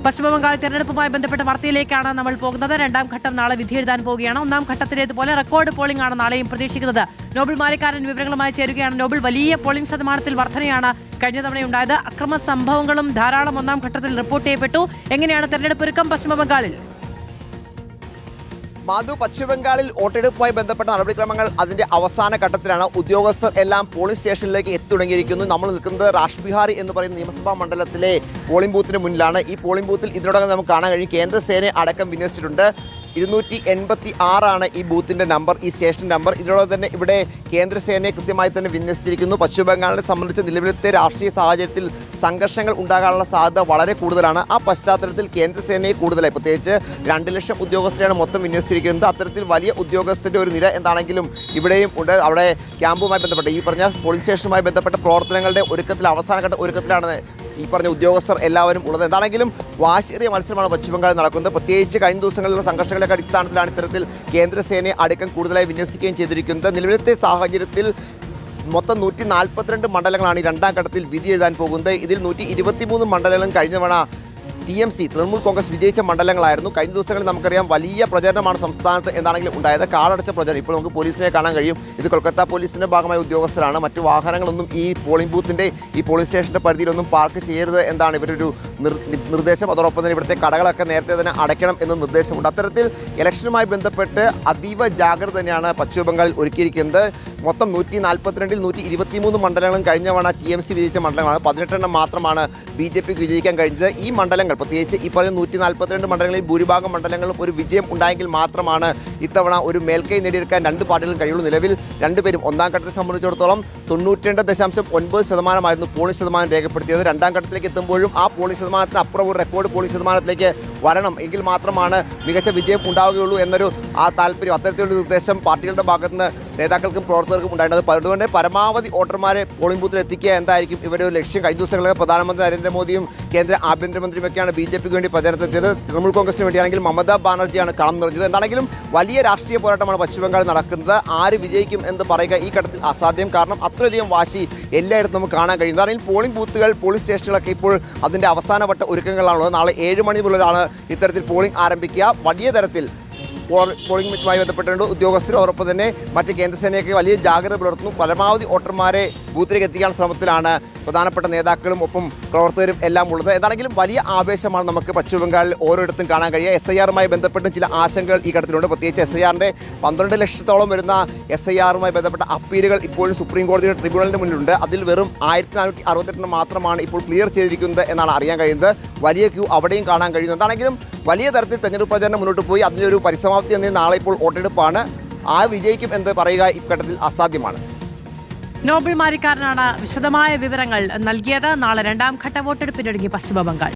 പശ്ചിമബംഗാൾ തെരഞ്ഞെടുപ്പുമായി ബന്ധപ്പെട്ട വാർത്തയിലേക്കാണ് നമ്മൾ പോകുന്നത്. രണ്ടാം ഘട്ടം നാളെ വിധിയെഴുതാൻ പോവുകയാണ്. ഒന്നാം ഘട്ടത്തിലേതുപോലെ റെക്കോർഡ് പോളിംഗ് ആണ് നാളെയും പ്രതീക്ഷിക്കുന്നത്. നോബിൾ മാരിക്കാരൻ വിവരങ്ങളുമായി ചേരുകയാണ്. നോബിൾ, വലിയ പോളിംഗ് ശതമാനത്തിൽ വർധനയാണ് കഴിഞ്ഞ തവണയുണ്ടായത്. അക്രമ സംഭവങ്ങളും ധാരാളം ഒന്നാം ഘട്ടത്തിൽ റിപ്പോർട്ട് ചെയ്യപ്പെട്ടു. എങ്ങനെയാണ് തെരഞ്ഞെടുപ്പ് ഒരുക്കം പശ്ചിമബംഗാളിൽ? മാധു, പശ്ചിമബംഗാളിൽ വോട്ടെടുപ്പുമായി ബന്ധപ്പെട്ട നടപടിക്രമങ്ങൾ അതിന്റെ അവസാന ഘട്ടത്തിലാണ്. ഉദ്യോഗസ്ഥർ എല്ലാം പോളിംഗ് സ്റ്റേഷനിലേക്ക് എത്തിത്തുടങ്ങിയിരിക്കുന്നു. നമ്മൾ നിൽക്കുന്നത് രാഷ് ബിഹാരി എന്ന് പറയുന്ന നിയമസഭാ മണ്ഡലത്തിലെ പോളിംഗ് ബൂത്തിന് മുന്നിലാണ്. ഈ പോളിംഗ് ബൂത്തിൽ ഇതിനോടകം നമുക്ക് കാണാൻ കഴിയും കേന്ദ്രസേനയെ അടക്കം വിന്യസിച്ചിട്ടുണ്ട്. 286 ഈ ബൂത്തിന്റെ നമ്പർ, ഈ സ്റ്റേഷൻ നമ്പർ. ഇതിനോടൊപ്പം തന്നെ ഇവിടെ കേന്ദ്രസേനയെ കൃത്യമായി തന്നെ വിന്യസിച്ചിരിക്കുന്നു. പശ്ചിമബംഗാളിനെ സംബന്ധിച്ച് നിലവിലത്തെ രാഷ്ട്രീയ സാഹചര്യത്തിൽ സംഘർഷങ്ങൾ ഉണ്ടാകാനുള്ള സാധ്യത വളരെ കൂടുതലാണ്. ആ പശ്ചാത്തലത്തിൽ കേന്ദ്രസേനയെ കൂടുതലായി, പ്രത്യേകിച്ച് 2 ലക്ഷം ഉദ്യോഗസ്ഥരെയാണ് മൊത്തം വിന്യസിച്ചിരിക്കുന്നത്. അത്തരത്തിൽ വലിയ ഉദ്യോഗസ്ഥരുടെ ഒരു നിര എന്താണെങ്കിലും ഇവിടെയും ഉണ്ട്. അവിടെ ക്യാമ്പുമായി ബന്ധപ്പെട്ട് ഈ പറഞ്ഞ പോളിംഗ് സ്റ്റേഷനുമായി ബന്ധപ്പെട്ട പ്രവർത്തനങ്ങളുടെ ഒരുക്കത്തിൽ, അവസാനഘട്ട ഒരുക്കത്തിലാണ് ഈ പറഞ്ഞ ഉദ്യോഗസ്ഥർ എല്ലാവരും ഉള്ളത്. എന്താണെങ്കിലും വാശിയേറിയ മത്സരമാണ് പശ്ചിമബംഗാളിൽ നടക്കുന്നത്. പ്രത്യേകിച്ച് കഴിഞ്ഞ ദിവസങ്ങളിലുള്ള സംഘർഷങ്ങളുടെ അടിസ്ഥാനത്തിലാണ് ഇത്തരത്തിൽ കേന്ദ്രസേനയെ അടക്കം കൂടുതലായി വിന്യസിക്കുകയും ചെയ്തിരിക്കുന്നത്. നിലവിലത്തെ സാഹചര്യത്തിൽ മൊത്തം 142 മണ്ഡലങ്ങളാണ് ഈ രണ്ടാം ഘട്ടത്തിൽ വിധി എഴുതാൻ പോകുന്നത്. ഇതിൽ 123 മണ്ഡലങ്ങളും കഴിഞ്ഞ തവണ TMC തൃണമൂൽ കോൺഗ്രസ് വിജയിച്ച മണ്ഡലങ്ങളായിരുന്നു. കഴിഞ്ഞ ദിവസങ്ങളിൽ നമുക്കറിയാം വലിയ പ്രചരണമാണ് സംസ്ഥാനത്ത് എന്താണെങ്കിലും ഉണ്ടായത്. കാളടച്ച പ്രചരണം. ഇപ്പോൾ നമുക്ക് പോലീസിനെ കാണാൻ കഴിയും. ഇത് കൊൽക്കത്ത പോലീസിന്റെ ഭാഗമായ ഉദ്യോഗസ്ഥരാണ്. മറ്റു വാഹനങ്ങളൊന്നും ഈ പോളിംഗ് ബൂത്തിന്റെ, ഈ പോളിംഗ് സ്റ്റേഷന്റെ പരിധിയിലൊന്നും പാർക്ക് ചെയ്യരുത് എന്നാണ് ഇവരൊരു നിർദ്ദേശം. അതോടൊപ്പം തന്നെ ഇവിടുത്തെ കടകളൊക്കെ നേരത്തെ തന്നെ അടയ്ക്കണം എന്ന നിർദ്ദേശമുണ്ട്. അത്തരത്തിൽ ഇലക്ഷനുമായി ബന്ധപ്പെട്ട് അതീവ ജാഗ്രത തന്നെയാണ് പശ്ചിമബംഗാളിൽ ഒരുക്കിയിരിക്കുന്നത്. മൊത്തം 142-ൽ 123 മണ്ഡലങ്ങളും കഴിഞ്ഞ തവണ TMC വിജയിച്ച മണ്ഡലങ്ങളാണ്. 18 മാത്രമാണ് BJPക്ക് വിജയിക്കാൻ കഴിഞ്ഞത്. ഈ മണ്ഡലങ്ങൾ, പ്രത്യേകിച്ച് ഈ പറഞ്ഞ 142 മണ്ഡലങ്ങളിൽ ഭൂരിഭാഗം മണ്ഡലങ്ങളും ഒരു വിജയം ഉണ്ടായെങ്കിൽ മാത്രമാണ് ഇത്തവണ ഒരു മേൽക്കൈ നേടിയെടുക്കാൻ രണ്ട് പാർട്ടികളും കഴിയുള്ളൂ. നിലവിൽ രണ്ടുപേരും ഒന്നാം ഘട്ടത്തെ സംബന്ധിച്ചിടത്തോളം 92.9% പോളിംഗ് ശതമാനം രേഖപ്പെടുത്തിയത്. രണ്ടാം ഘട്ടത്തിലേക്ക് എത്തുമ്പോഴും ആ പോളിംഗ് ശതമാനത്തിന് അപ്പുറം ഒരു റെക്കോർഡ് പോളിംഗ് ശതമാനത്തിലേക്ക് വരണം, എങ്കിൽ മാത്രമാണ് മികച്ച വിജയം ഉണ്ടാവുകയുള്ളൂ എന്നൊരു താല്പര്യം, അത്തരത്തിലുള്ള നിർദ്ദേശം പാർട്ടികളുടെ ഭാഗത്ത് നിന്ന് നേതാക്കൾക്കും പ്രവർത്തകർക്കും ഉണ്ടായിരുന്നത്. അതുകൊണ്ട് പരമാവധി വോട്ടർമാരെ പോളിംഗ് ബൂത്തിൽ എത്തിക്കുക എന്തായിരിക്കും ഇവരുടെ ലക്ഷ്യം. കഴിഞ്ഞ ദിവസങ്ങളിൽ പ്രധാനമന്ത്രി നരേന്ദ്രമോദിയും കേന്ദ്ര ആഭ്യന്തരമന്ത്രിയുമൊക്കെയാണ് BJPക്ക് വേണ്ടി പ്രചാരണത്തിനെത്തിയത്. തൃണമൂൽ കോൺഗ്രസിന് വേണ്ടിയാണെങ്കിൽ മമതാ ബാനർജിയാണ് കളം നിറഞ്ഞത്. എന്താണെങ്കിലും വലിയ രാഷ്ട്രീയ പോരാട്ടമാണ് പശ്ചിമബംഗാളിൽ നടക്കുന്നത്. ആര് വിജയിക്കും എന്ന് പറയുക ഈ ഘട്ടത്തിൽ അസാധ്യം. കാരണം അത്രയധികം വാശി എല്ലായിടത്തും നമുക്ക് കാണാൻ കഴിയും. അതായത് പോളിംഗ് ബൂത്തുകൾ, പോളിംഗ് സ്റ്റേഷനുകളൊക്കെ ഇപ്പോൾ അതിൻ്റെ അവസാനവട്ട ഒരുക്കങ്ങളാണുള്ളത്. നാളെ 7 മണി മുതലാണ് ഇത്തരത്തിൽ പോളിംഗ് ആരംഭിക്കുക. വലിയ തരത്തിൽ പോളിംഗുമായി ബന്ധപ്പെട്ടുകൊണ്ട് ഉദ്യോഗസ്ഥരും അതോടൊപ്പം തന്നെ മറ്റ് കേന്ദ്രസേനയൊക്കെ വലിയ ജാഗ്രത പുലർത്തുന്നു. പരമാവധി വോട്ടർമാരെ ബൂത്തിലേക്ക് എത്തിക്കാൻ ശ്രമത്തിലാണ് പ്രധാനപ്പെട്ട നേതാക്കളും ഒപ്പം പ്രവർത്തകരും എല്ലാം ഉള്ളത്. എന്താണെങ്കിലും വലിയ ആവേശമാണ് നമുക്ക് പശ്ചിമബംഗാളിൽ ഓരോയിടത്തും കാണാൻ കഴിയുക. SIRമായി ബന്ധപ്പെട്ടും ചില ആശങ്കകൾ ഈ ഘട്ടത്തിലുണ്ട്. പ്രത്യേകിച്ച് SIRന്റെ 12 ലക്ഷത്തോളം വരുന്ന SIRമായി ബന്ധപ്പെട്ട അപ്പീലുകൾ ഇപ്പോഴും സുപ്രീം കോടതിയുടെ ട്രിബ്യൂണലിന് മുന്നിലുണ്ട്. അതിൽ വെറും 1468 മാത്രമാണ് ഇപ്പോൾ ക്ലിയർ ചെയ്തിരിക്കുന്നത് എന്നാണ് അറിയാൻ കഴിയുന്നത്. വലിയ ക്യൂ അവിടെയും കാണാൻ കഴിയുന്നത്. എന്താണെങ്കിലും വലിയ തരത്തിൽ തെരഞ്ഞെടുപ്പ് പ്രചാരണം മുന്നോട്ട് പോയി. അതിൻ്റെ ഒരു പരിസമാപ്തി എന്നീ നാളെ ഇപ്പോൾ വോട്ടെടുപ്പാണ്. ആ വിജയിക്കും എന്ന് പറയുക ഇക്കാര്യത്തിൽ അസാധ്യമാണ്. നോബിൾ മാരിക്കാരനാണ് വിശദമായ വിവരങ്ങൾ നൽകിയത്. നാളെ രണ്ടാം ഘട്ട വോട്ടെടുപ്പിനൊരുങ്ങി പശ്ചിമബംഗാൾ.